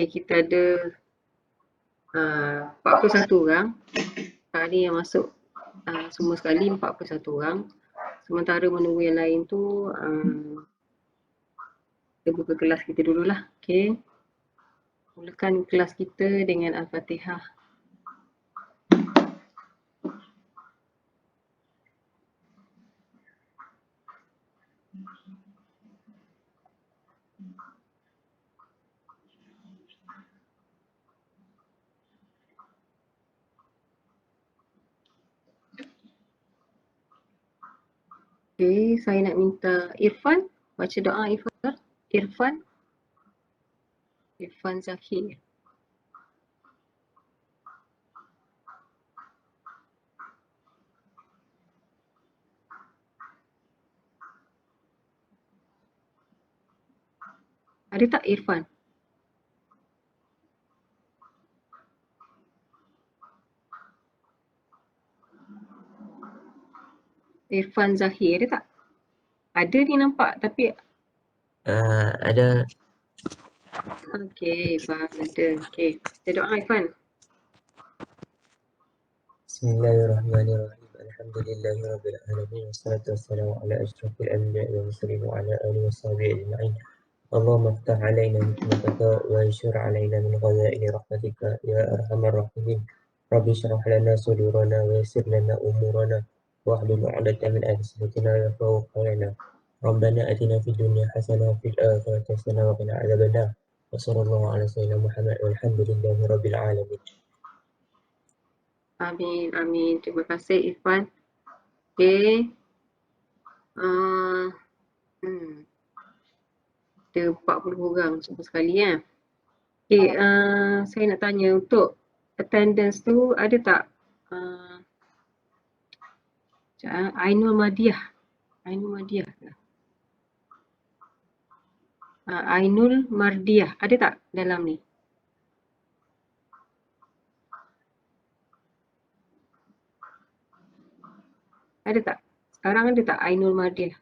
Kita ada 41 orang. Sekarang ni yang masuk semua sekali 41 orang. Sementara menunggu yang lain tu kita buka kelas kita dululah. Okay. Mulakan kelas kita dengan Al-Fatihah. Okay, saya nak minta Irfan baca doa. Irfan Zahir. Ada tak Irfan? Irfan Zahir ada tak? Ada ni nampak tapi ada. Okay, Irfan ada. Okay, kita doa Irfan. Bismillahirrahmanirrahim. Alhamdulillahirabbil alamin wassalatu wassalamu ala asyrafil anbiya'i wal mursalin wa ala alihi washabihi ajma'in. Allahumma iftah alaina hikmataka wa anshur alaina min ghadaini rahmatika ya arhamar rahimin. Rabbi shrah lana sudurana wa yassir lana umurana wahlul 'uqdatam min alsinatina yafqahu qawlana. Rabbana atina fid dunya hasanah wa fil akhirati hasanah wa qina adzabannar. Wa sallallahu ala sayyidina Muhammad walhamdulillahi rabbil alamin. Amin, amin. Terima kasih Irfan. Okay. Ada 40 orang semua sekali ya. Okay, saya nak tanya untuk attendance tu ada tak Ainul Madiah ke? Ainul Mardiah ada tak dalam ni? Ada tak? Sekarang ada tak Ainul Mardiah?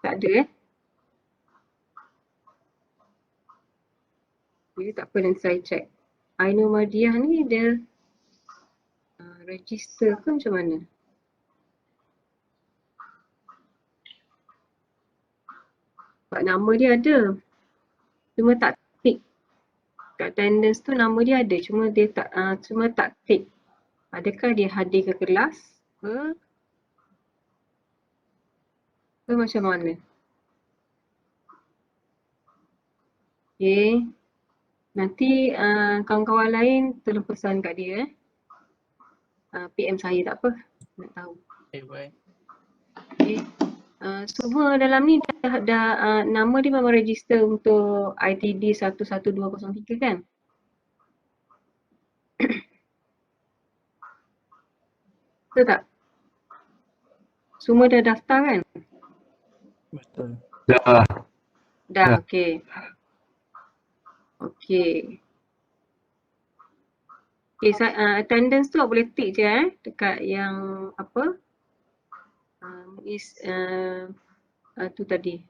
Tak ada Jadi tak apa, nanti saya check. Ainul Mardiah ni dia register ke macam mana? Sebab nama dia ada. Cuma tak tick. Kat attendance tu nama dia ada. Cuma dia tak cuma tak tick. Adakah dia hadir ke kelas ke macam mana? Okay. Nanti kawan-kawan lain tolong pesan kat dia. PM saya tak apa. Nak tahu. Okay. Semua dalam ni dah nama dia memang register untuk ITD 11203 kan? Betul tak? Semua dah daftar kan? Betul. Dah, okey. Okey. Okay, attendance tu boleh tick je dekat yang apa? Tu tadi.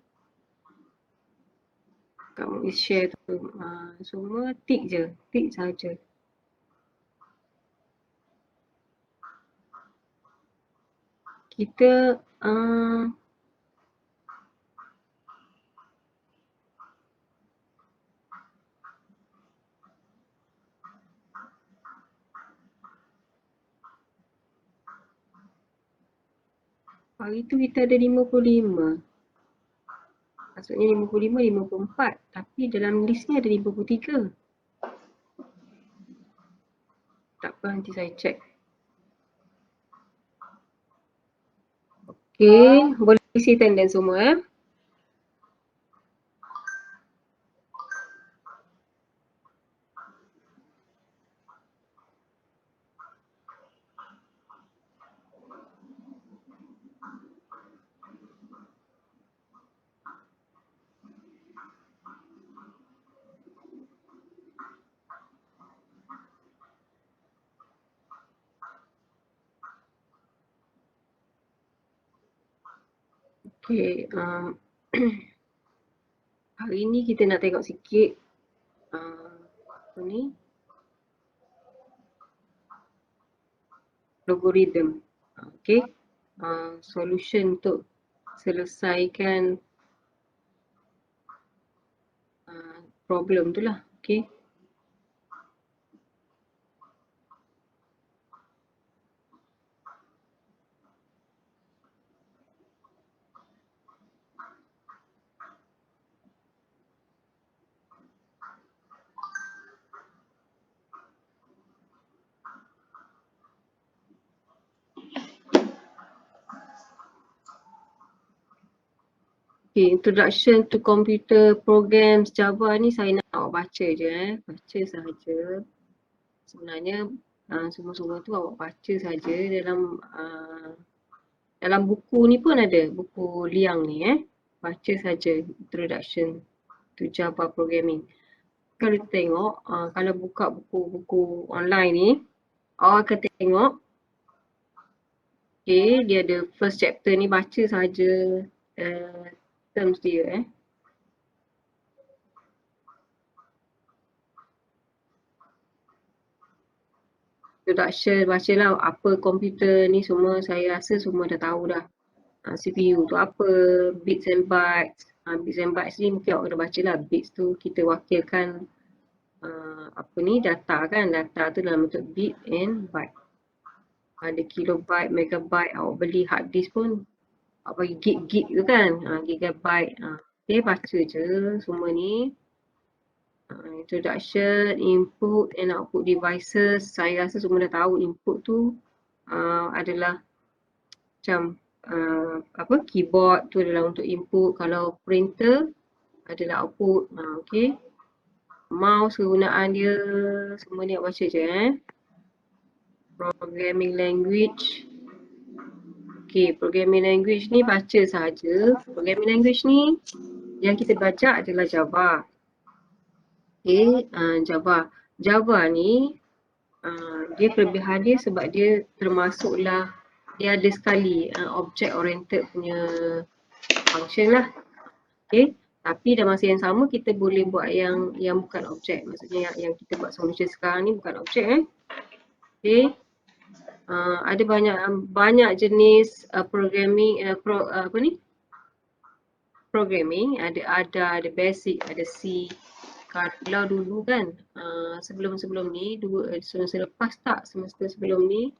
Kamu share tu. Semua tick je. Tick saja. Kita hari tu kita ada 55. Maksudnya 55, 54. Tapi dalam list ni ada 53. Tak apa, nanti saya check. Okay, boleh isi attendance semua Okay, hari ni kita nak tengok sikit apa ni, logarithm. Okay, solution untuk selesaikan problem tu lah. Okay. Okay, introduction to computer programs Java ni saya nak awak baca je baca sahaja. Sebenarnya semua-semua tu awak baca saja dalam buku ni pun ada, buku Liang ni baca saja introduction to Java programming. Kalau kita tengok, kalau buka buku-buku online ni, awak akan tengok okay, dia ada first chapter ni, baca saja terms dia introduction, bacalah apa komputer ni, semua saya rasa semua dah tahu dah. CPU tu apa, bits and bytes. Bits and bytes ni mungkin awak dah baca lah. Bits tu kita wakilkan apa ni, data kan. Data tu dalam bentuk bit and byte. Ada kilobyte, megabyte, awak beli hard disk pun awak bagi gig tu kan, gigabyte. Okay, baca je semua ni. Introduction, input and output devices. Saya rasa semua dah tahu input tu adalah macam keyboard tu adalah untuk input. Kalau printer adalah output. Okay. Mouse kegunaan dia, semua ni awak baca je Programming language. Okay, programming language ni baca saja. Programming language ni yang kita baca adalah Java. Okay, Java ni dia kelebihan dia sebab dia termasuklah, dia ada sekali object oriented punya function lah. Okay, tapi dalam masa yang sama kita boleh buat yang bukan objek. Maksudnya yang kita buat solution sekarang ni bukan objek Okay, ada banyak jenis programming programming, ada basic, ada C. Kalau dulu kan sebelum ni semester lepas tak, semester sebelum ni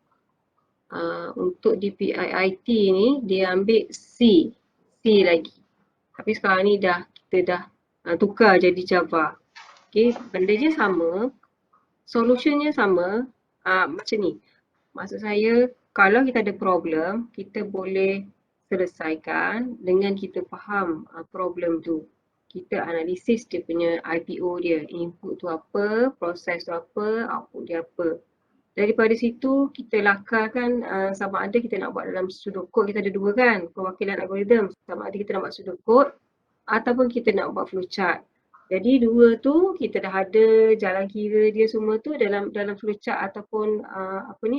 untuk DPIIT ni dia ambil C lagi. Tapi sekarang ni kita dah tukar jadi Java. Okay, benda je sama, solutionnya sama macam ni. Maksud saya, kalau kita ada problem, kita boleh selesaikan dengan kita faham problem tu. Kita analisis dia punya IPO dia, input tu apa, proses tu apa, output dia apa. Daripada situ kita lakarkan sama ada kita nak buat dalam pseudocode. Kita ada dua kan, perwakilan algorithm. Sama ada kita nak buat pseudocode ataupun kita nak buat flowchart. Jadi dua tu kita dah ada jalan kira dia semua tu dalam flowchart ataupun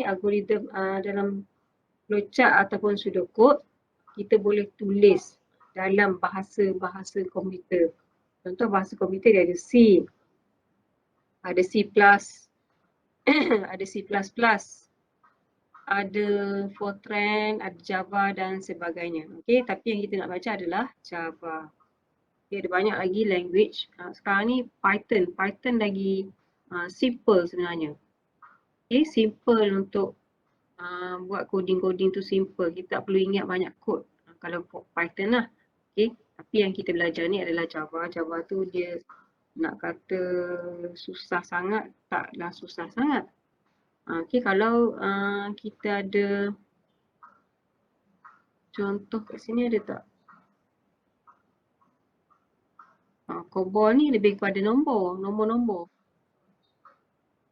algorithm dalam flowchart ataupun pseudocode. Kita boleh tulis dalam bahasa komputer. Contoh bahasa komputer dia ada C, ada C++, ada C++, ada Fortran, ada Java dan sebagainya. Okay, tapi yang kita nak baca adalah Java. Okay, ada banyak lagi language. Sekarang ni Python lagi simple sebenarnya. Okay, simple untuk buat coding tu simple. Kita tak perlu ingat banyak code kalau Python lah. Okay, tapi yang kita belajar ni adalah Java. Java tu dia nak kata susah sangat, taklah susah sangat. Okay, kalau kita ada contoh kat sini ada tak? COBOL ni lebih kepada nombor.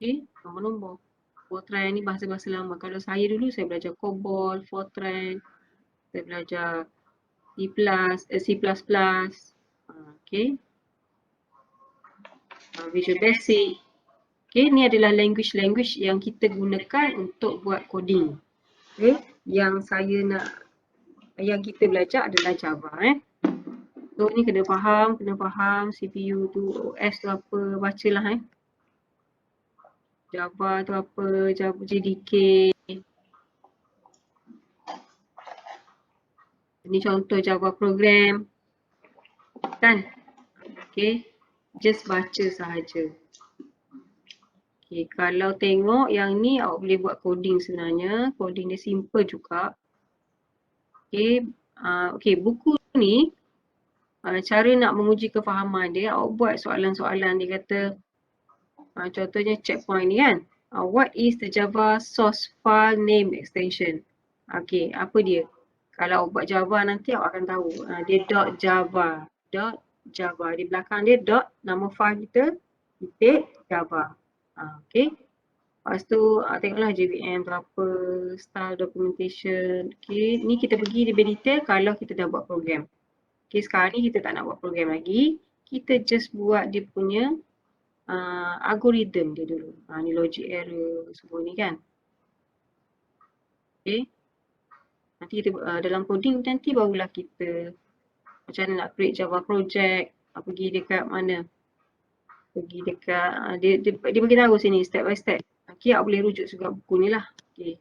Okay, nombor-nombor. Fortran ni bahasa-bahasa lama. Kalau saya dulu saya belajar COBOL, Fortran, saya belajar C++. Okay. Visual Basic. Okay, ni adalah language yang kita gunakan untuk buat coding. Okay, yang saya nak yang kita belajar adalah Java. So ni kena faham CPU tu, OS tu apa, bacalah Java tu apa, Java JDK. Ini contoh Java program. Kan? Okay. Just baca sahaja. Okay. Kalau tengok yang ni awak boleh buat coding sebenarnya. Coding dia simple juga. Okay. Okay. Buku ni cara nak menguji kefahaman dia, awak buat soalan-soalan. Dia kata contohnya checkpoint ni kan. What is the Java source file name extension? Okay. Apa dia? Kalau awak buat Java nanti awak akan tahu. Dia .java. Java. Di belakang dia nama file kita, titik Java. Okay. Lepas tu tengoklah JVM berapa, style documentation. Okay. Ni kita pergi lebih detail kalau kita dah buat program. Okay. Sekarang ni kita tak nak buat program lagi. Kita just buat dia punya algorithm dia dulu. Ni logic error semua ni kan. Okay. Nanti kita dalam coding nanti barulah kita macam mana nak create Java project, pergi dekat mana, pergi dekat dia bagi tahu sini step by step. Okay, awak boleh rujuk juga buku ni lah. Okay.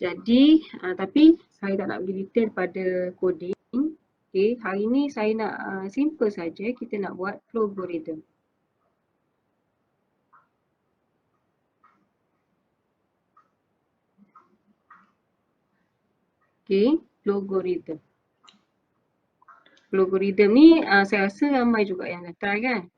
Jadi tapi saya tak nak pergi detail pada coding. Okay, hari ni saya nak simple saja, kita nak buat logarithm. Okay, logarithm. Logarithm ni saya rasa ramai juga yang dah try kan.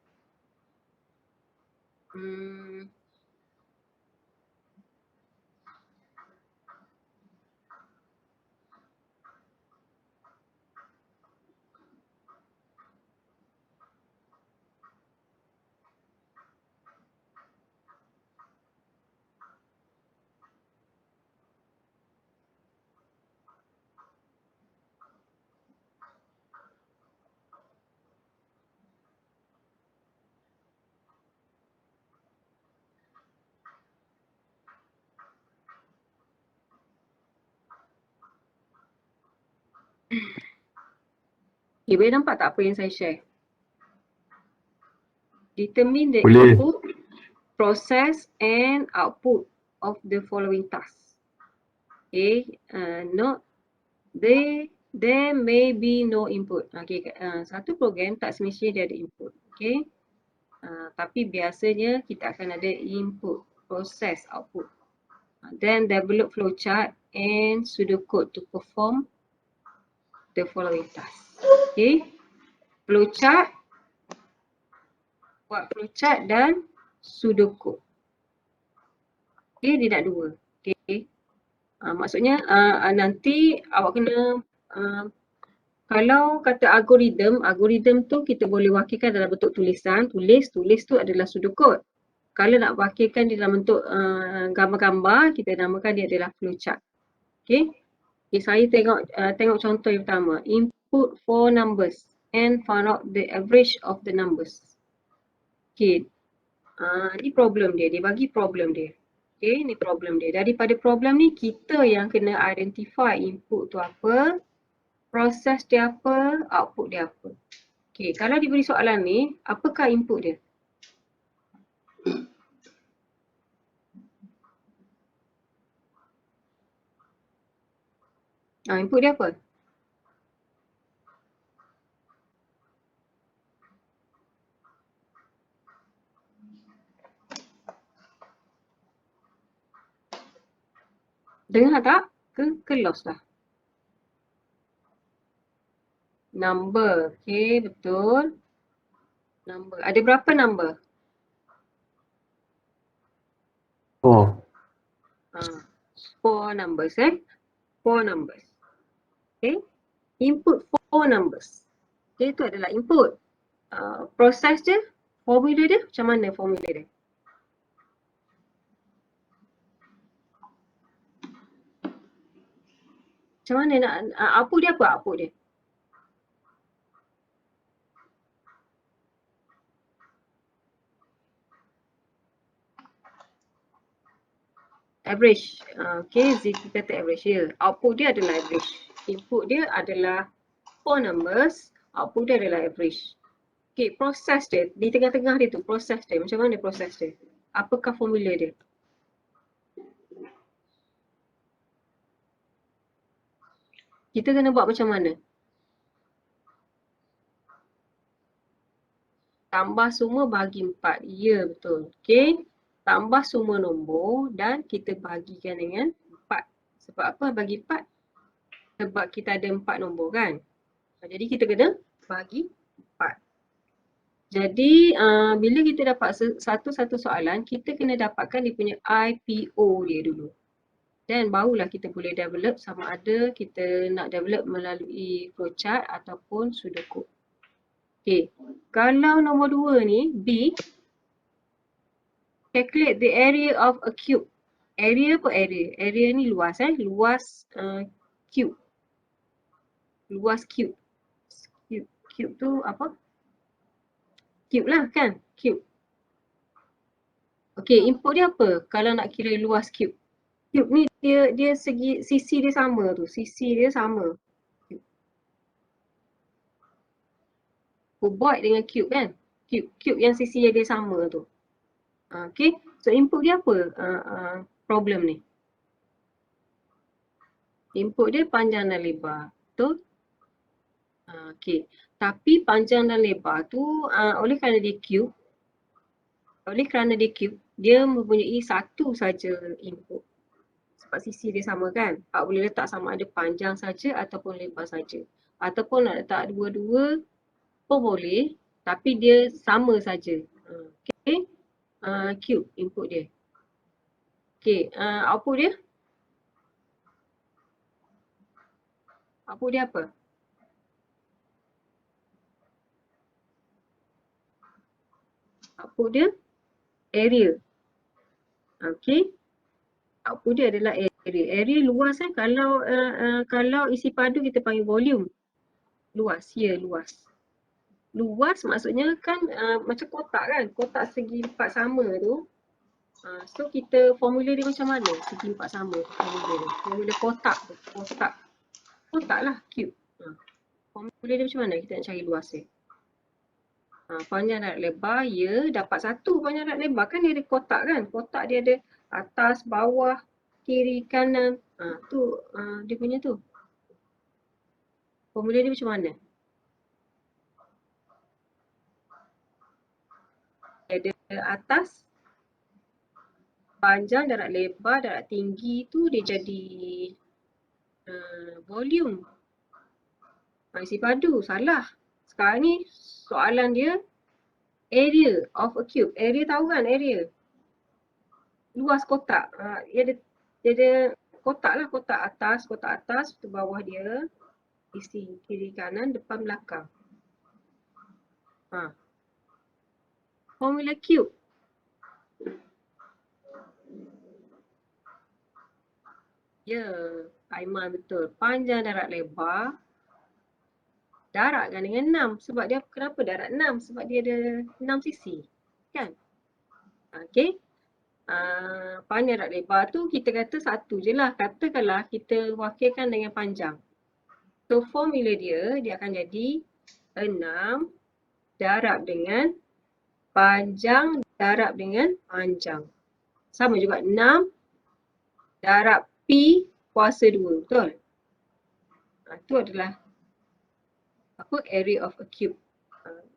Okay, boleh nampak tak apa yang saya share? Determine the input, process and output of the following tasks. Okay, note there may be no input. Okay, satu program tak semestinya dia ada input. Okay, tapi biasanya kita akan ada input, process, output. Then develop flowchart and pseudocode to perform the following tasks. Okay, flowchart, buat flowchart dan pseudocode. Okay, dia nak dua. Okay. Maksudnya nanti awak kena kalau kata algorithm tu kita boleh wakilkan dalam bentuk tulisan. Tulis tu adalah pseudocode. Kalau nak wakilkan dia dalam bentuk gambar-gambar, kita namakan dia adalah flowchart. Okay. Okay, saya tengok contoh yang pertama. Input 4 numbers and find out the average of the numbers. Okay. Ni problem dia bagi problem dia. Okay, ni problem dia. Daripada problem ni, kita yang kena identify input tu apa, proses dia apa, output dia apa. Okay, kalau diberi soalan ni, apakah input dia? Input dia apa? Dengar tak? Ke lost dah? Number. Okay, betul. Number. Ada berapa number? 4. 4 numbers 4 numbers. Okay. Input 4 numbers. Okay, itu adalah input. Proses dia, formula dia, macam mana formula dia? Macam mana nak output dia apa output dia? Average. Okay, Z kita kata average dia. Output dia adalah average. Input dia adalah 4 numbers, output dia adalah average. Okay, proses dia, di tengah-tengah dia tu, proses dia, macam mana proses dia? Apakah formula dia? Kita kena buat macam mana? Tambah semua bagi 4. Ya, betul. Okay. Tambah semua nombor dan kita bagikan dengan 4. Sebab apa bagi 4? Sebab kita ada 4 nombor kan. Jadi kita kena bagi 4. Jadi bila kita dapat satu-satu soalan, kita kena dapatkan dia punya IPO dia dulu. Dan barulah kita boleh develop sama ada kita nak develop melalui flowchart ataupun pseudocode. Okay, kalau nombor 2 ni, B, calculate the area of a cube. Area apa area? Area ni luas luas cube. Luas cube. Cube tu apa? Cube lah kan? Cube. Okay, input dia apa? Kalau nak kira luas cube. Cube ni dia segi sisi dia sama tu. Sisi dia sama. Cuboid dengan cube kan? Cube yang sisi dia sama tu. Okay, so input dia apa problem ni? Input dia panjang dan lebar. Betul? Okay, tapi panjang dan lebar tu oleh kerana dia cube, dia mempunyai satu saja input. Sebab sisi dia sama kan? Awak boleh letak sama ada panjang saja ataupun lebar saja. Ataupun nak letak dua-dua pun boleh, tapi dia sama saja. Okay. Cube input dia. Okay, output dia? Output dia apa? Output dia area. Okay. Output dia adalah area. Area luas kan? Kalau isi padu kita panggil volume. Luas, ya luas. Luas maksudnya kan macam kotak kan? Kotak segi empat sama tu. So kita formula dia macam mana? Segi empat sama formula dia. Formula kotak tu. Kotak lah, cube. Formula dia macam mana? Kita nak cari luas dia. Panjang dan lebar, ya dapat satu panjang dan lebar kan dia ada kotak kan? Kotak dia ada atas, bawah, kiri, kanan. Tu dia punya tu. Formula dia macam mana? Ada atas, panjang, darat lebar, darat tinggi tu dia jadi volume. Isi padu, salah. Sekarang ni soalan dia area of a cube. Area tahu kan area? Luas kotak. Dia ada kotak lah, kotak atas, tu bawah dia. Isi kiri kanan, depan belakang. Formula cube. Ya, Aiman betul. Panjang darat lebar. Darat kan dengan 6. Sebab dia kenapa darat 6? Sebab dia ada 6 sisi. Kan? Okay. Panjang darat lebar tu kita kata satu je lah. Katakanlah kita wakilkan dengan panjang. So formula dia akan jadi 6 darab dengan panjang darab dengan panjang. Sama juga 6 darab P kuasa 2. Betul? Itu adalah area of a cube.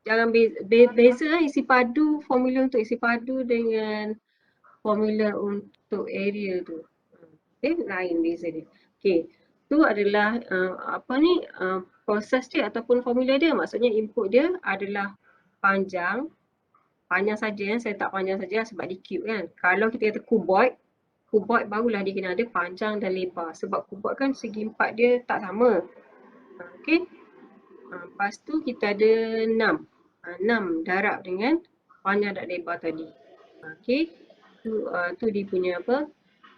Jangan beza isi padu, formula untuk isi padu dengan formula untuk area tu. Okay, lain beza dia. Okay, tu adalah proses dia ataupun formula dia. Maksudnya input dia adalah panjang saja kan. Saya tak panjang saja sebab di cube kan. Kalau kita kata cuboid barulah dia kena ada panjang dan lebar. Sebab cuboid kan segi empat dia tak sama. Okay. Lepas tu kita ada 6. 6 darab dengan panjang dan lebar tadi. Okay. Tu dia punya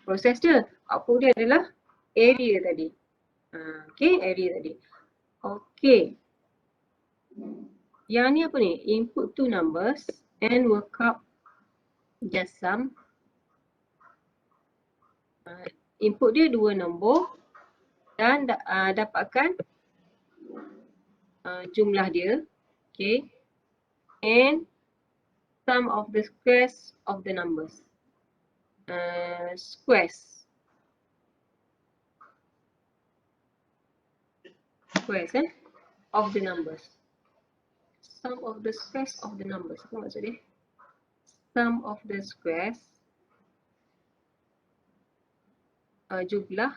proses dia. Output dia adalah area tadi. Okay, area tadi. Okay. Yang ni apa ni? Input two numbers and work out just sum. Input dia 2 nombor dan dapatkan jumlah dia. Okay. And sum of the squares of the numbers. Squares of the numbers. Sum of the squares of the numbers. Apa maksud dia? Sum of the squares, jumlah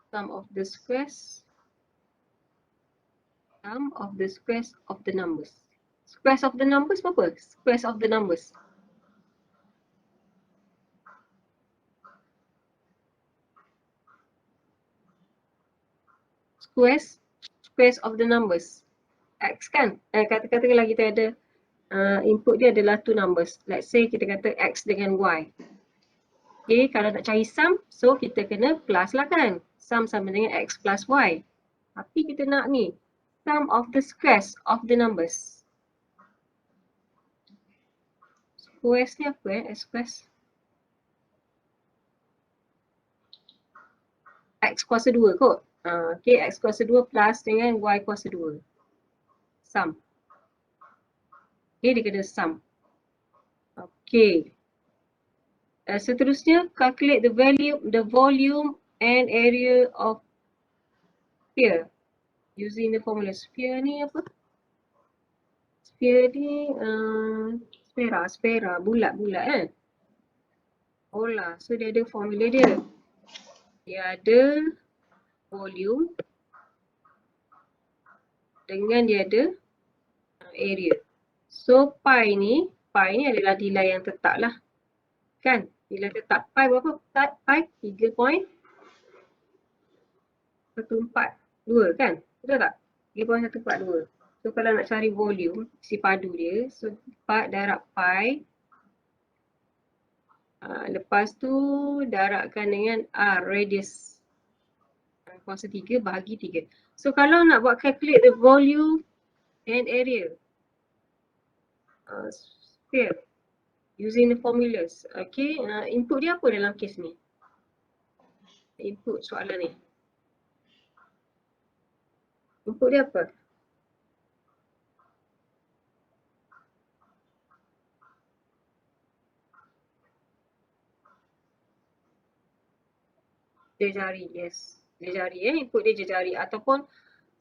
sum of the squares of the numbers. Squares of the numbers apa? Squares of the numbers. Squares of the numbers. X kan? Katakanlah kita ada input dia adalah two numbers. Let's say kita kata X dengan Y. Okay, kalau nak cari sum, so kita kena plus lah kan? Sum sama dengan X plus Y. Tapi kita nak ni, sum of the squares of the numbers. Squares ni apa squares? X kuasa 2 kot. Okay, X kuasa 2 plus dengan Y kuasa 2. Sum. Okay, dia kena sum. Okay. Seterusnya, calculate the volume and area of sphere using the formula. Sphere ni apa? Sphere ni sfera, bulat-bulat kan? Bola. So dia ada formula dia. Dia ada volume dengan dia ada area. So pi ni adalah nilai yang tetap lah. Kan? Nilai tetap. Pi berapa? Pi 3.142 kan? Betul tak? 3.142. So kalau nak cari volume, si padu dia, so darab pi. Lepas tu darabkan dengan R, radius. Kuasa 3 bahagi 3. So kalau nak buat calculate the volume and area sphere using the formulas. Okay, input dia apa dalam kes ni? Input soalan ni. Input dia apa? Jari, yes. Jari input dia jari. Ataupun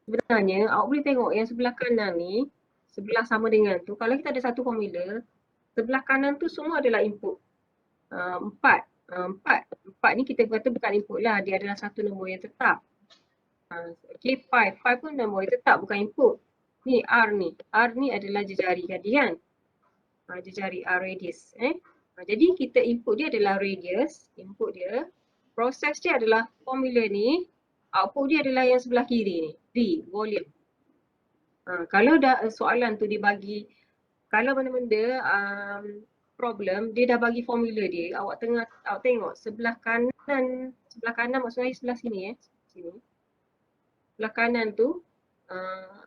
sebenarnya awak boleh tengok yang sebelah kanan ni, sebelah sama dengan tu. Kalau kita ada satu formula, sebelah kanan tu semua adalah input. 4 ni kita kata bukan input lah, dia adalah satu nombor yang tetap. Okay, pi pun nombor yang tetap, bukan input. Ni R ni adalah jejari tadi kan. Jejari R radius. Jadi kita input dia adalah radius, input dia. Proses dia adalah formula ni, output dia adalah yang sebelah kiri ni, V, volume. Kalau dah soalan tu dibagi, kalau mana-mana problem, dia dah bagi formula dia, awak tengok sebelah kanan maksudnya sebelah sini sini. Sebelah kanan tu,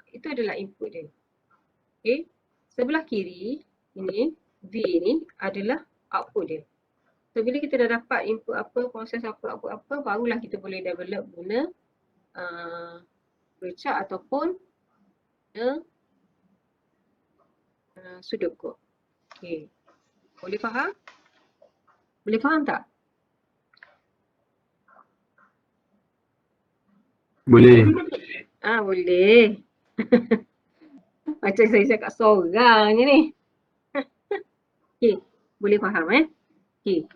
itu adalah input dia. Okay, sebelah kiri ini, V ni adalah output dia. So bila kita dah dapat input apa, proses apa, barulah kita boleh develop guna flowchart ataupun pseudocode. Okay. Boleh faham? Boleh faham tak? Boleh. Boleh. Macam saya cakap seorang je ni. Okay. Boleh faham Okay.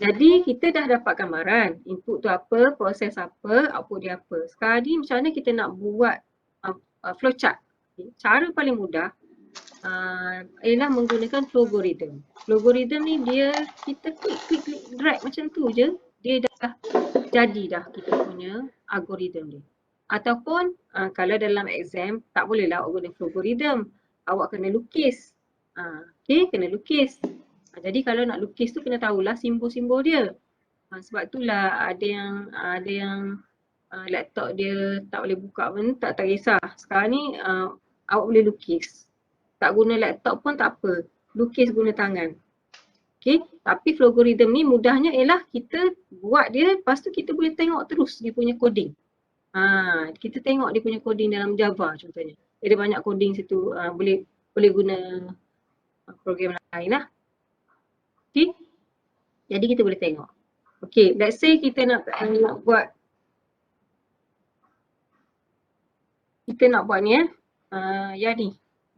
Jadi kita dah dapat gambaran. Input tu apa, proses apa, output dia apa. Sekarang ni macam mana kita nak buat flowchart. Okay. Cara paling mudah ialah menggunakan logarithm. Logarithm ni dia kita klik drag macam tu je. Dia dah jadi dah kita punya algorithm dia. Ataupun kalau dalam exam tak bolehlah awak guna logarithm. Awak kena lukis. Okay, kena lukis. Jadi kalau nak lukis tu kena tahulah simbol-simbol dia. Sebab itulah ada yang laptop dia tak boleh buka pun tak kisah. Sekarang ni awak boleh lukis. Tak guna laptop pun tak apa. Lukis guna tangan. Okay, tapi logarithm ni mudahnya ialah kita buat dia, lepas tu kita boleh tengok terus dia punya coding. Kita tengok dia punya coding dalam Java contohnya. Ada banyak coding situ, boleh guna program lain lah. Okay, jadi kita boleh tengok. Okay, let's say kita nak buat ni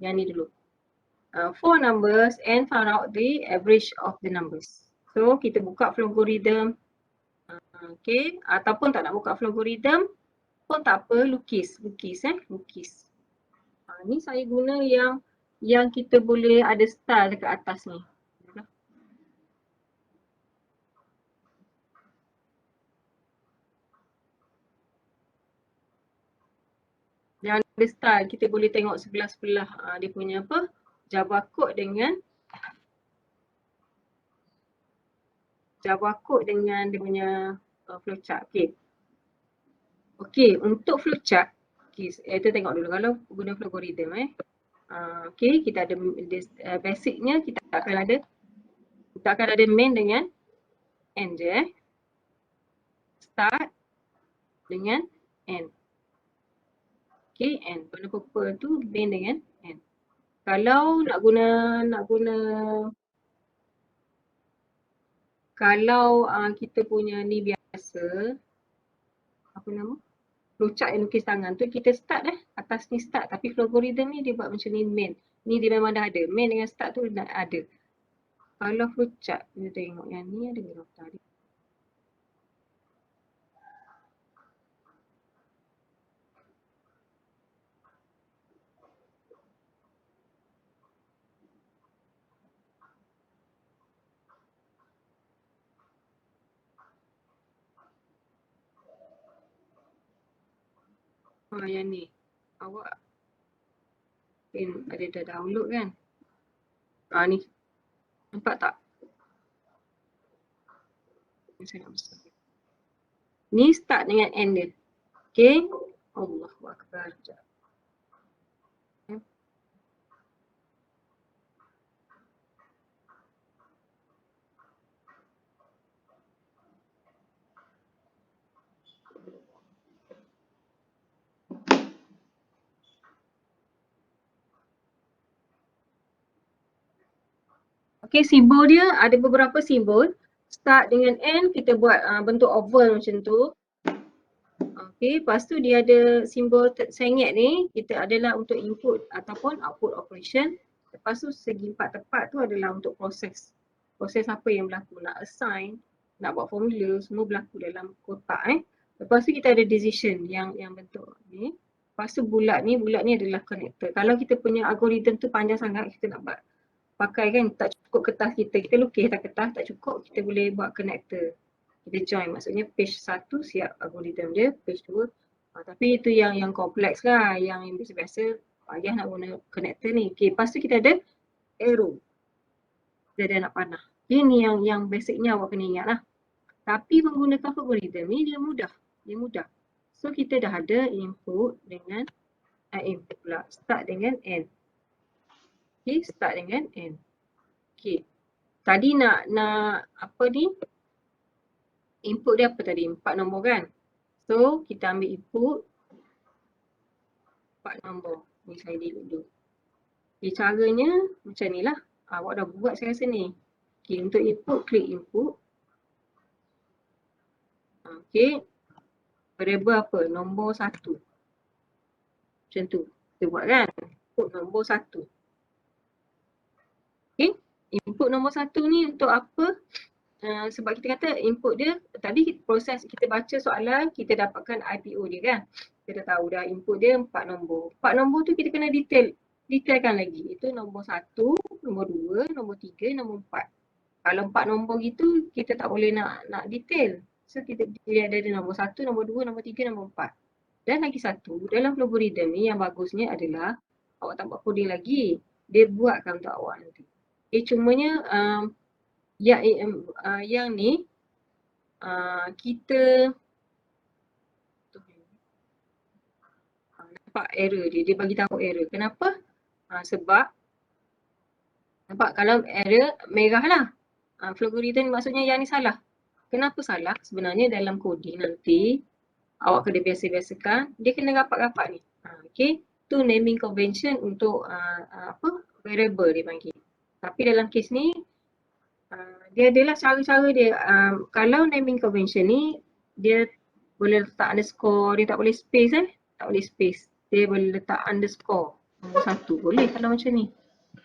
yang ni dulu. 4 numbers and found out the average of the numbers. So kita buka logarithm. Okay, ataupun tak nak buka logarithm pun tak apa, lukis. Ni saya guna yang kita boleh ada style dekat atas ni. Yang ada style, kita boleh tengok sebelah-sebelah dia punya apa, Java code dengan dia punya flowchart. Okay, untuk flowchart, kita tengok dulu kalau guna logarithm okay, kita ada basicnya kita akan ada main dengan end je start dengan end. Okay, end. Warna purple tu main dengan end. Kalau nak guna kalau kita punya ni biasa, apa nama? Flowchart yang lukis tangan tu kita start atas ni start, tapi logarithm ni dia buat macam ni main. Ni dia memang dah ada. Main dengan start tu dah ada. Kalau flowchart, kita tengok yang ni ada nota dia. Yang ni. Awak ada dah download kan? Ni. Nampak tak? Ni start dengan end dia. Okay. Allahu Akbar. Okay, simbol dia ada beberapa simbol. Start dengan end, kita buat bentuk oval macam tu. Okay, lepas tu dia ada simbol sengit ni, kita adalah untuk input ataupun output operation. Lepas tu segi empat tepat tu adalah untuk proses. Proses apa yang berlaku, nak assign, nak buat formula, semua berlaku dalam kotak Lepas tu kita ada decision yang bentuk ni. Lepas tu bulat ni adalah connector. Kalau kita punya algorithm tu panjang sangat, kita nak buat pakai kan, tak cukup kertas kita lukis tak kertas, tak cukup, kita boleh buat connector. Kita join, maksudnya page 1 siap algorithm dia, page 2. Tapi itu yang kompleks lah, yang biasa-biasa payah nak guna connector ni. Okay, lepas tu kita ada arrow. Dia ada anak panah. Ini yang basicnya awak kena ingat lah. Tapi menggunakan algorithm ni dia mudah. So kita dah ada input dengan input pula, start dengan end. Okay, start dengan end. Okay. Tadi nak apa ni? Input dia apa tadi? 4 nombor kan? So, kita ambil input 4 nombor. Ni saya delete dulu. Okay, caranya macam ni lah. Awak dah buat saya rasa ni. Okay, untuk input, klik input. Okay. Variable apa? Nombor 1. Macam tu. Kita buat kan? Input nombor 1. Okay, input nombor 1 ni untuk apa? Sebab kita kata input dia, tadi proses kita baca soalan, kita dapatkan IPO dia kan. Kita dah tahu dah input dia 4 nombor. 4 nombor tu kita kena detailkan lagi. Itu nombor 1, nombor 2, nombor 3, nombor 4. Kalau 4 nombor gitu, kita tak boleh nak detail. So kita pilih ada nombor 1, nombor 2, nombor 3, nombor 4. Dan lagi satu, dalam logarithm ni yang bagusnya adalah awak tak buat coding lagi. Dia buatkan untuk awak nanti. Cumanya yang ni kita nampak error dia bagi tahu error. Kenapa? Sebab nampak kalau error merah lah. Flogorithm maksudnya yang ni salah. Kenapa salah? Sebenarnya dalam coding nanti awak kena biasa-biasakan, dia kena rapat-rapat ni. Okay. Tu naming convention untuk variable dia panggil. Tapi dalam kes ni, dia adalah cara-cara dia. Kalau naming convention ni, dia boleh letak underscore, dia tak boleh space tak boleh space. Dia boleh letak underscore. Nombor 1 boleh kalau macam ni.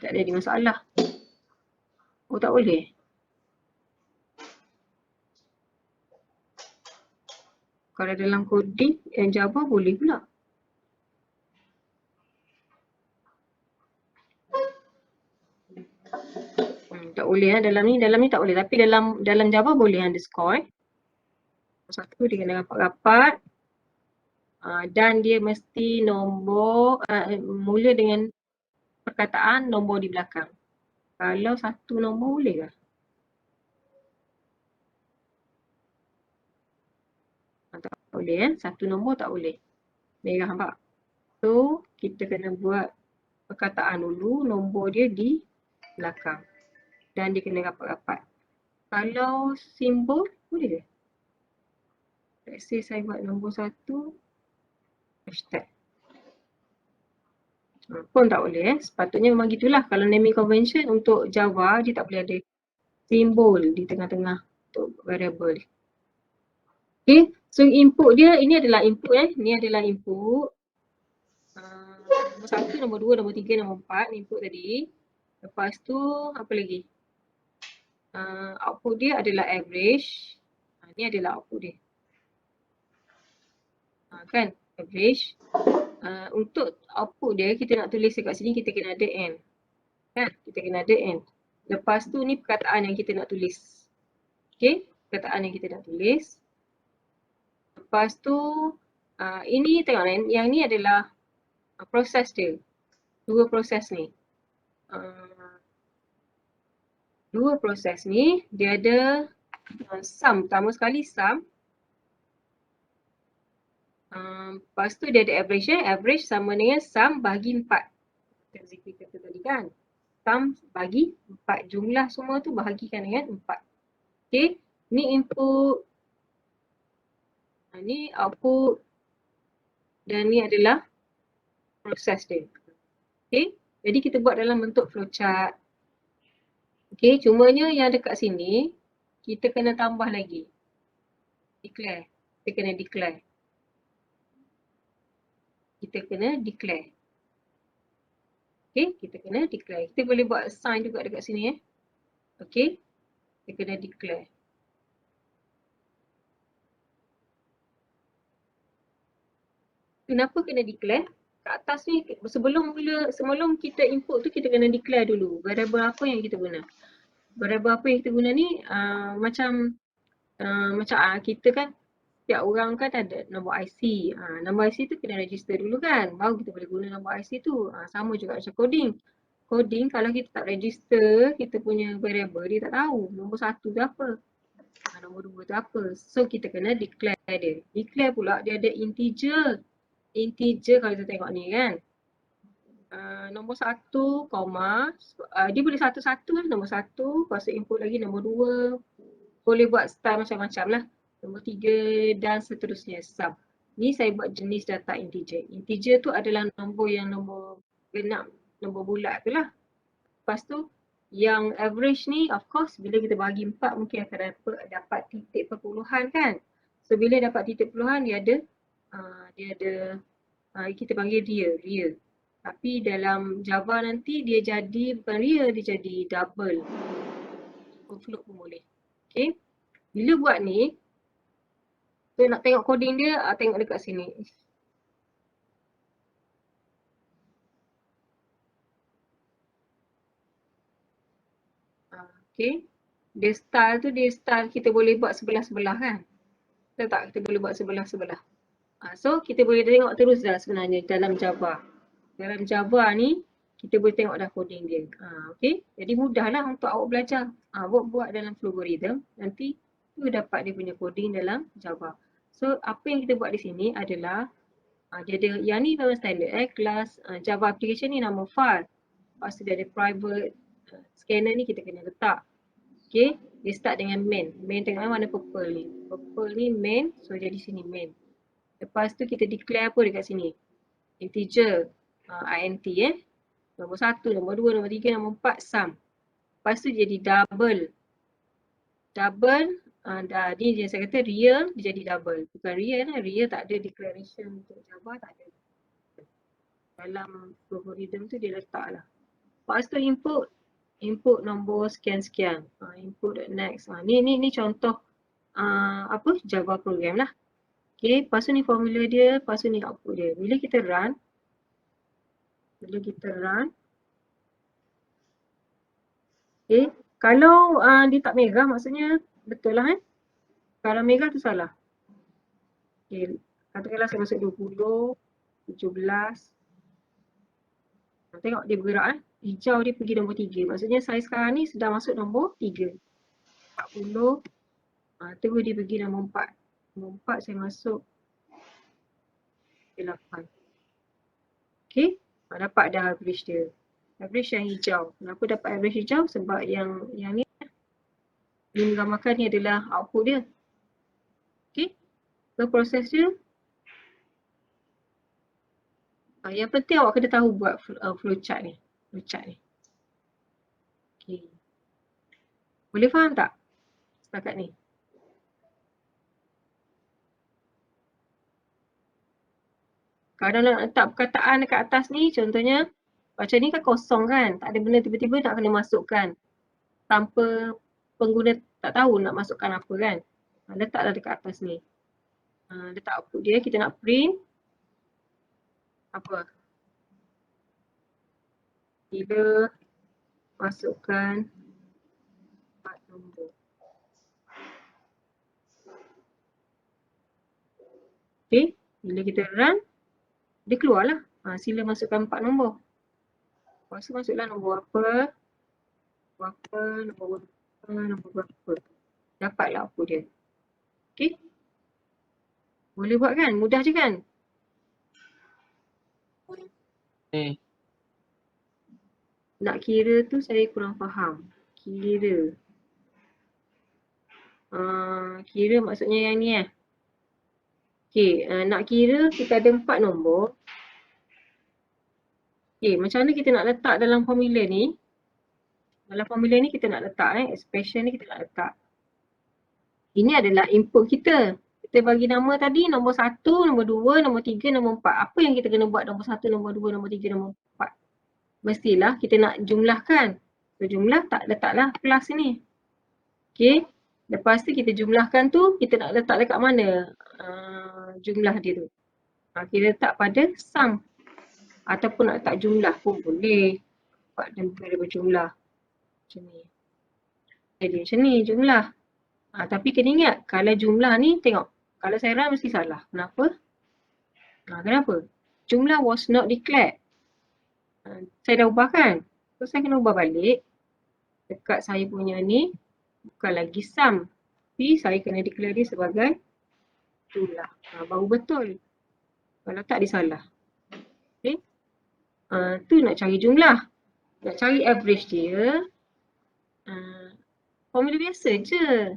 Tak ada masalah. Oh tak boleh? Kalau dalam coding yang Java boleh pula. Tak boleh dalam ni tak boleh, tapi dalam Java boleh underscore. Satu dia kena rapat-rapat. Dan dia mesti nombor mula dengan perkataan nombor di belakang. Kalau satu nombor boleh ke? Tak boleh satu nombor tak boleh. Merah nampak? So kita kena buat perkataan dulu, nombor dia di belakang. Dan dia kena rapat-rapat. Kalau simbol boleh ke? Let's say saya buat nombor 1 hashtag. Pun tak boleh Sepatutnya memang gitulah. Kalau naming convention untuk Java, dia tak boleh ada simbol di tengah-tengah untuk variable. Okay, so input dia, ini adalah input Ini adalah input. Nombor 1, nombor 2, nombor 3, nombor 4 input tadi. Lepas tu apa lagi? Output dia adalah average. Ini adalah output dia. Kan? Average. Untuk output dia, kita nak tulis dekat sini, kita kena ada N. Kan? Kita kena ada N. Lepas tu ni perkataan yang kita nak tulis. Okay? Perkataan yang kita nak tulis. Lepas tu, ini tengok yang ni adalah proses dia. Dua proses ni. Dua proses ni, dia ada sum. Pertama sekali sum. Lepas tu dia ada average. Average sama dengan sum bagi 4. Zikri kata tadi kan. Sum bagi 4. Jumlah semua tu bahagikan dengan 4. Okay. Ni input. Ni output. Dan ni adalah proses dia. Okay. Jadi kita buat dalam bentuk flowchart. Okay. Cumanya yang dekat sini, kita kena tambah lagi. Declare. Kita kena declare. Kita kena declare. Okay, kita kena declare. Kita boleh buat assign juga dekat sini Okay, kita kena declare. Kenapa kena declare? Kat atas ni sebelum kita input tu kita kena declare dulu variable apa yang kita guna. Variable apa yang kita guna ni macam kita kan setiap orang kan ada nombor IC. Nombor IC tu kena register dulu kan. Baru kita boleh guna nombor IC tu. Sama juga macam coding. Coding kalau kita tak register kita punya variable, dia tak tahu nombor 1 tu apa. Nombor 2 tu apa. So kita kena declare dia. Declare pula dia ada integer. Integer kalau kita tengok ni kan. Nombor 1, dia boleh satu-satu kan. Nombor 1, lepas tu input lagi nombor 2. Boleh buat style macam-macam lah. Nombor 3 dan seterusnya. Sum. Ni saya buat jenis data integer. Integer tu adalah nombor yang nombor genap, nombor bulat tu lah. Lepas tu yang average ni of course bila kita bagi 4 mungkin akan dapat titik perpuluhan kan. So bila dapat titik perpuluhan dia ada kita panggil real. Tapi dalam Java nanti dia jadi bukan real, dia jadi double. Overflow pun boleh. Okay. Bila buat ni, so nak tengok coding dia, tengok dekat sini. Okay. Dia style kita boleh buat sebelah-sebelah kan. Betul tak? Kita boleh buat sebelah-sebelah. So kita boleh tengok terus dah sebenarnya dalam Java. Dalam Java ni, kita boleh tengok dah coding dia. Okay. Jadi mudahlah untuk awak belajar. Awak buat dalam Flogorithm, nanti tu dapat dia punya coding dalam Java. So apa yang kita buat di sini adalah dia ada yang ni memang standard kelas Java application ni nama file. Lepas tu dia ada private scanner ni kita kena letak. Okay, dia start dengan main. Main tengok warna purple ni. Purple ni main, so jadi sini main. Lepas tu kita declare apa dekat sini? Integer, int Nombor 1, nombor 2, nombor 3, nombor 4, sum. Lepas tu jadi double. Double, ni dia saya kata real, dia jadi double. Bukan real lah, real tak ada declaration untuk Java, tak ada. Dalam algorithm tu dia letak lah. Lepas tu input nombor sekian-sekian. Input next. Ni contoh Java program lah. Okay, lepas tu ni formula dia, lepas tu ni output dia. Bila kita run, okay, kalau dia tak merah maksudnya betul lah Kalau merah tu salah. Okay, katakanlah saya masuk 20, 17. Tengok dia bergerak hijau dia pergi nombor 3. Maksudnya saya sekarang ni sedang masuk nombor 3. 40. Terus dia pergi nombor 4. Nombor 4 saya masuk 8. Okay. Dapat dah average dia. Average yang hijau. Kenapa dapat average hijau? Sebab yang ni menggambarkan ni adalah output dia. Okay. So proses dia. Yang penting awak kena tahu buat flowchart ni. Okay. Boleh faham tak? Setakat ni. Kalau nak letak perkataan dekat atas ni, contohnya macam ni kan kosong kan, tak ada benda tiba-tiba nak kena masukkan tanpa pengguna tak tahu nak masukkan apa kan. Letaklah dekat atas ni. Letak output dia, kita nak print apa? Bila masukkan 4 nombor. Okay, bila kita run, dia keluarlah. Sila masukkan 4 nombor. Lepas tu masuklah nombor apa, nombor berapa. Dapatlah output dia. Okay. Boleh buat kan? Mudah je kan? Nak kira tu saya kurang faham. Kira maksudnya yang ni Okay, nak kira kita ada 4 nombor. Okay, macam mana kita nak letak dalam formula ni? Dalam formula ni kita nak letak expression ni kita nak letak. Ini adalah input kita. Kita bagi nama tadi nombor 1, nombor 2, nombor 3, nombor 4. Apa yang kita kena buat nombor 1, nombor 2, nombor 3, nombor 4? Mestilah kita nak jumlahkan. So jumlah tak letaklah plus ni. Okay. Lepas tu kita jumlahkan tu, kita nak letak dekat mana jumlah dia tu. Kita letak pada sum. Ataupun nak letak jumlah pun boleh. Buat dia berjumlah. Macam ni. Jadi macam ni jumlah. Tapi kena ingat, kalau jumlah ni tengok. Kalau saya run mesti salah. Kenapa? Kenapa? Jumlah was not declared. Saya dah ubah kan? So saya kena ubah balik. Dekat saya punya ni, bukan lagi sum. Tapi saya kena declare dia sebagai jumlah. Baru betul. Kalau tak dia salah. Okay. Tu nak cari jumlah. Nak cari average dia. Formula biasa je.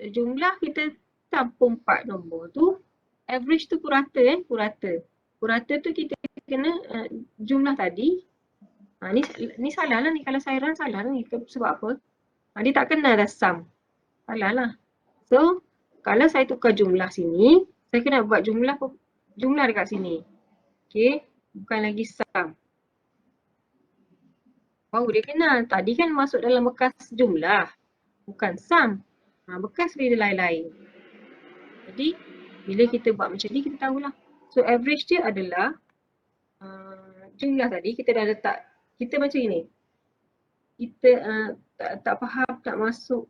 Jumlah kita tampung 4 nombor tu. Average tu purata Purata tu kita kena jumlah tadi. Ni salah lah ni. Kalau saya run salah ni. Sebab apa? Dia tak kenal dah sum. Salah lah. So, kalau saya tukar jumlah sini, saya kena buat jumlah dekat sini. Okay. Bukan lagi sum. Baru dia kenal. Tadi kan masuk dalam bekas jumlah. Bukan sum. Bekas dia lain-lain. Jadi, bila kita buat macam ni, kita tahulah. So, average dia adalah jumlah tadi kita dah letak. Kita macam ni. Kita tak faham, tak masuk.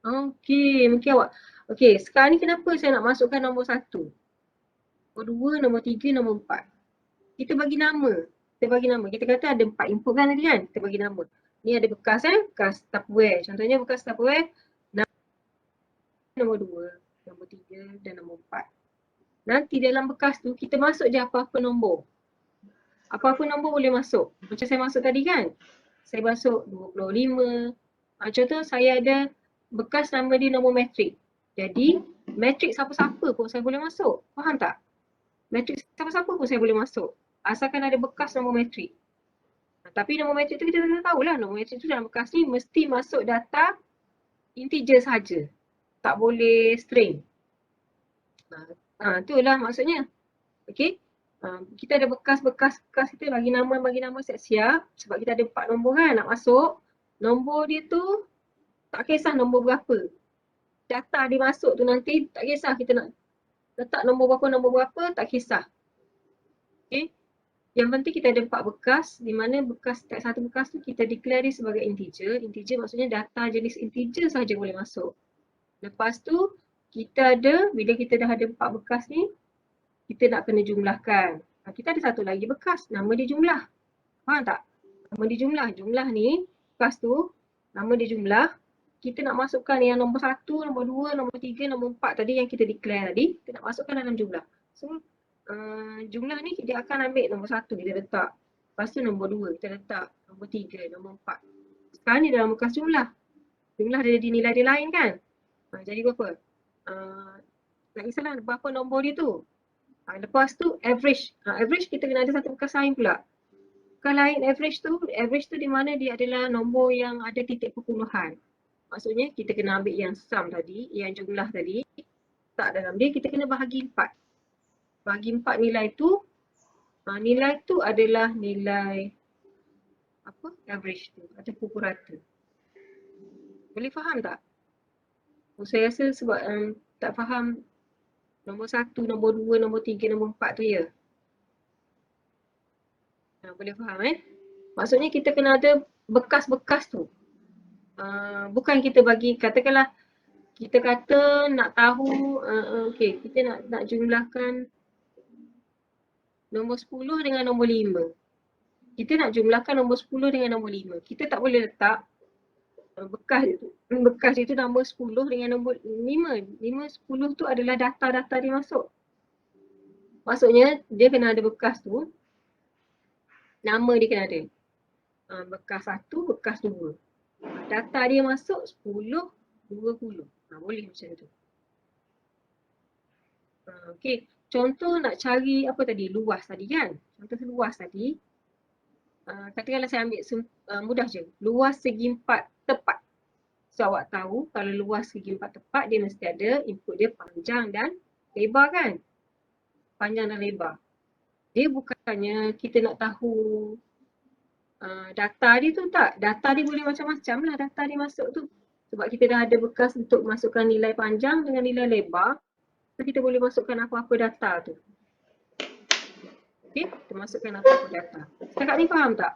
Okay, mungkin awak. Okay, sekarang ni kenapa saya nak masukkan nombor 1? Nombor 2, nombor 3, nombor 4. Kita bagi nama. Kita kata ada 4 input kan tadi kan? Kita bagi nama. Ni ada bekas bekas Tupperware. Contohnya bekas Tupperware. Nombor 2, nombor 3 dan nombor 4. Nanti dalam bekas tu kita masuk je apa-apa nombor. Apa-apa nombor boleh masuk. Macam saya masuk tadi kan? saya masuk 25. Contoh saya ada bekas nama dia nombor matrik. Jadi matrik siapa-siapa pun saya boleh masuk. Faham tak? Matrik siapa-siapa pun saya boleh masuk. Asalkan ada bekas nombor matrik. Tapi nombor matrik tu kita dah tahulah, nombor matrik tu dalam bekas ni mesti masuk data integer saja. Tak boleh string. Itulah maksudnya. Okey. Kita ada bekas-bekas kita bagi nama siap-siap sebab kita ada 4 nombor kan nak masuk. Nombor dia tu tak kisah nombor berapa. Data dia masuk tu nanti tak kisah kita nak letak nombor berapa tak kisah. Okey. Yang penting kita ada 4 bekas di mana satu bekas tu kita declare dia sebagai integer. Integer maksudnya data jenis integer saja boleh masuk. Lepas tu kita ada, bila kita dah ada 4 bekas ni, kita nak kena jumlahkan. Kita ada satu lagi bekas, nama dia jumlah. Faham tak? Nama dia jumlah. Jumlah ni, bekas tu, nama dia jumlah. Kita nak masukkan yang nombor 1, nombor 2, nombor 3, nombor 4 tadi yang kita declare tadi, kita nak masukkan dalam jumlah. So, jumlah ni dia akan ambil nombor 1 kita letak. Lepas tu nombor 2 kita letak. Nombor 3, nombor 4. Sekarang ni dalam bekas jumlah. Jumlah dia jadi nilai dia lain kan? Jadi berapa? Tak kisahlah berapa nombor dia tu. Lepas tu average. Average kita kena ada satu bekas lain pula. Bekas lain average tu di mana dia adalah nombor yang ada titik perpuluhan. Maksudnya kita kena ambil yang sum tadi, yang jumlah tadi. Tak dalam dia kita kena bahagi 4. Bahagi 4 nilai tu. Nilai tu adalah nilai average tu atau pukul rata. Boleh faham tak? Saya rasa sebab tak faham nombor 1, nombor 2, nombor 3, nombor 4 tu ya. Boleh faham Maksudnya kita kena ada bekas-bekas tu. Bukan kita bagi, katakanlah kita kata nak tahu, okey kita nak jumlahkan nombor 10 dengan nombor 5. Kita nak jumlahkan nombor 10 dengan nombor 5. Kita tak boleh letak bekas itu nombor 10 dengan nombor 5. 5, 10 tu adalah data-data dia masuk. Maksudnya dia kena ada bekas tu. Nama dia kena ada. Bekas 1, bekas 2. Data dia masuk 10, 20. Boleh macam tu. Okey. Contoh nak cari apa tadi? Luas tadi kan? Contoh luas tadi. Katakanlah saya ambil mudah je. Luas segi 4 tepat. So awak tahu kalau luas segi 4 tepat dia mesti ada input dia panjang dan lebar kan? Panjang dan lebar. Dia bukannya kita nak tahu data dia tu tak. Data dia boleh macam-macam lah data dia masuk tu. Sebab kita dah ada bekas untuk masukkan nilai panjang dengan nilai lebar. So kita boleh masukkan apa-apa data tu. Okay, kita masukkan apa-apa data. Setakat ni faham tak?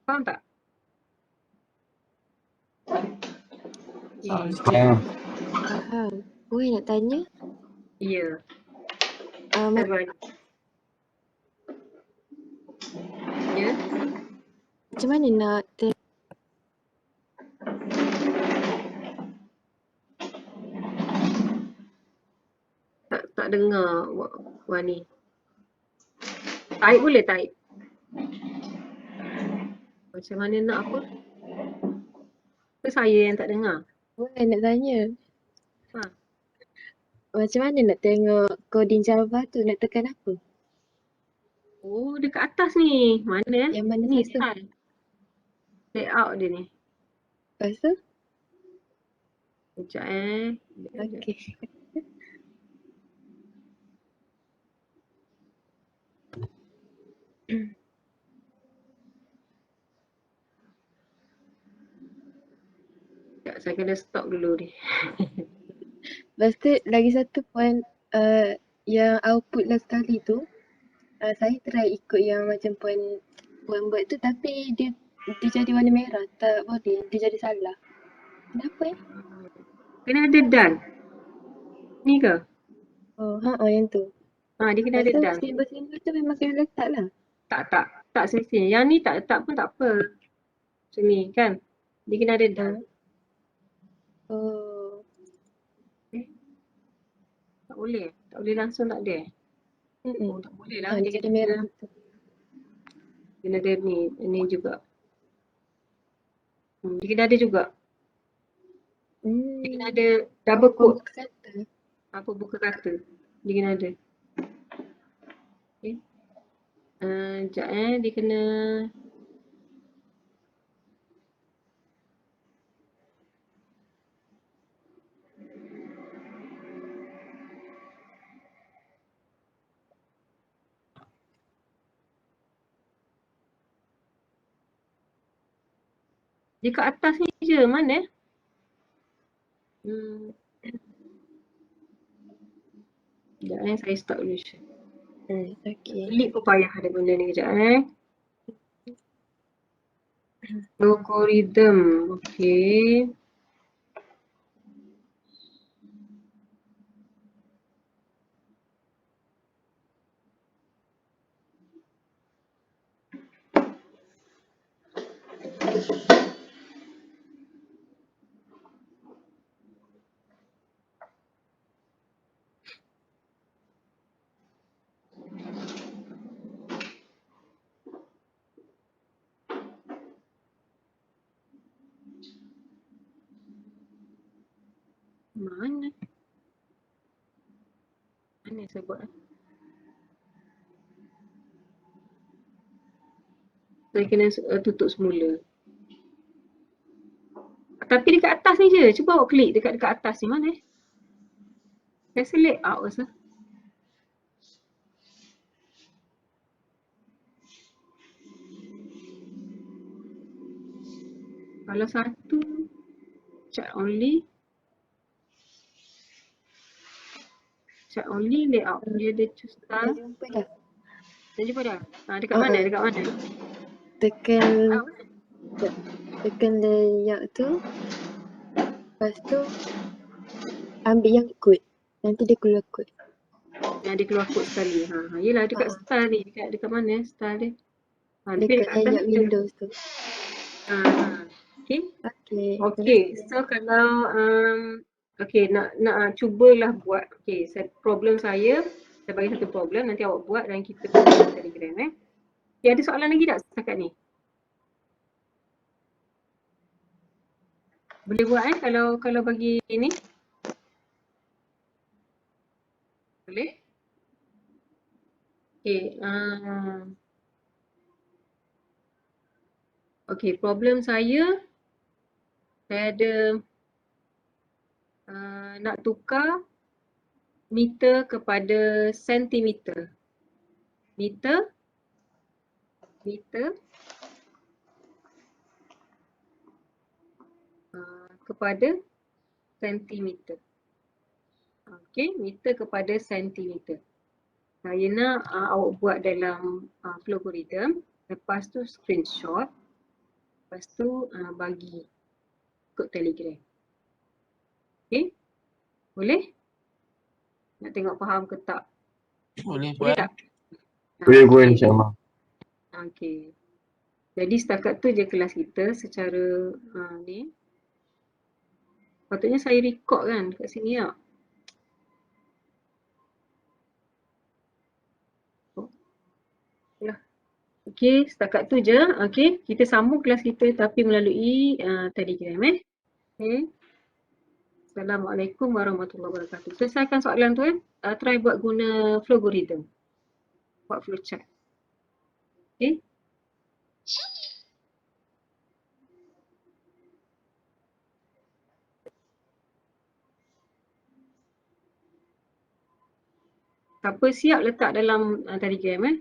Faham tak? Faham. Faham. Boleh nak tanya? Ya. Ya. Macam mana nak Tak dengar Wani. Taib boleh taib? Macam mana nak apa? Ke saya yang tak dengar? Boleh nak tanya. Ha. Macam mana nak tengok coding Java tu, nak tekan apa? Oh, dekat atas ni. Mana Yang mana ni satu? style. Layout dia ni. Lepas tu? Sekejap Okey. Sekejap, saya kena stop dulu ni. Lepas tu lagi satu point yang output last kali tu, saya try ikut yang macam point buat tu tapi dia jadi warna merah, tak boleh, dia jadi salah. Kenapa Kena ada done. Ni ke? Oh, yang tu. Dia kena ada Lepas tu done. simbol-simbol tu memang kena letak lah. Tak semestinya. Yang ni tak letak pun tak apa. Macam ni kan. Dia kena ada done. Oh. Tak boleh langsung tak ada. Mm-mm. Oh, tak boleh lah. Dia jadi merah tu. Kena ada ni juga. Dia kena ada juga. Dia kena ada double quote. Apa buka kata. Dia kena ada. Okay. Sekejap dia kena dia kat atas ni je. Mana? Sekejap saya stop dulu. Okay. Delete pun payah ada benda ni kejap Logarithm. Okay. Mana? Mana saya buat? Saya kena tutup semula. Tapi dekat atas ni je. Cuba awak klik dekat atas ni. Mana? Saya select out rasa. Kalau satu chat only layout. Dia ada choose style. Dah jumpa dah. Dah jumpa dah? Dekat mana? Dekat mana? Tekan layout tu. Lepas tu ambil yang kod. Nanti dia keluar kod. Dia keluar kod sekali. Yelah dekat style ni. Dekat mana style dia? Dekat layout Windows tu. Okay. So kalau nak cubalah buat. Okay, problem saya bagi satu problem, nanti awak buat dan kita buat dalam Telegram Okay, ada soalan lagi tak setakat ni? Boleh buat kalau bagi ni? Boleh? Okay, okay, problem saya ada nak tukar meter kepada sentimeter. Meter kepada sentimeter. Okay, meter kepada sentimeter. Saya nak awak buat dalam Flowgoritham. Lepas tu screenshot. Lepas tu bagi kod Telegram. Okay, boleh? Nak tengok faham ke tak? Boleh tak? Boleh insyaAllah. Okay. Jadi setakat tu je kelas kita secara ni. Patutnya saya record kan kat sini tak? Okay, setakat tu je. Okay, kita sambung kelas kita tapi melalui Telegram Okay. Assalamualaikum warahmatullahi wabarakatuh. Selesaikan soalan tu try buat guna Flowgoritham. Buat flowchart. Okay. Siapa siap letak dalam Telegram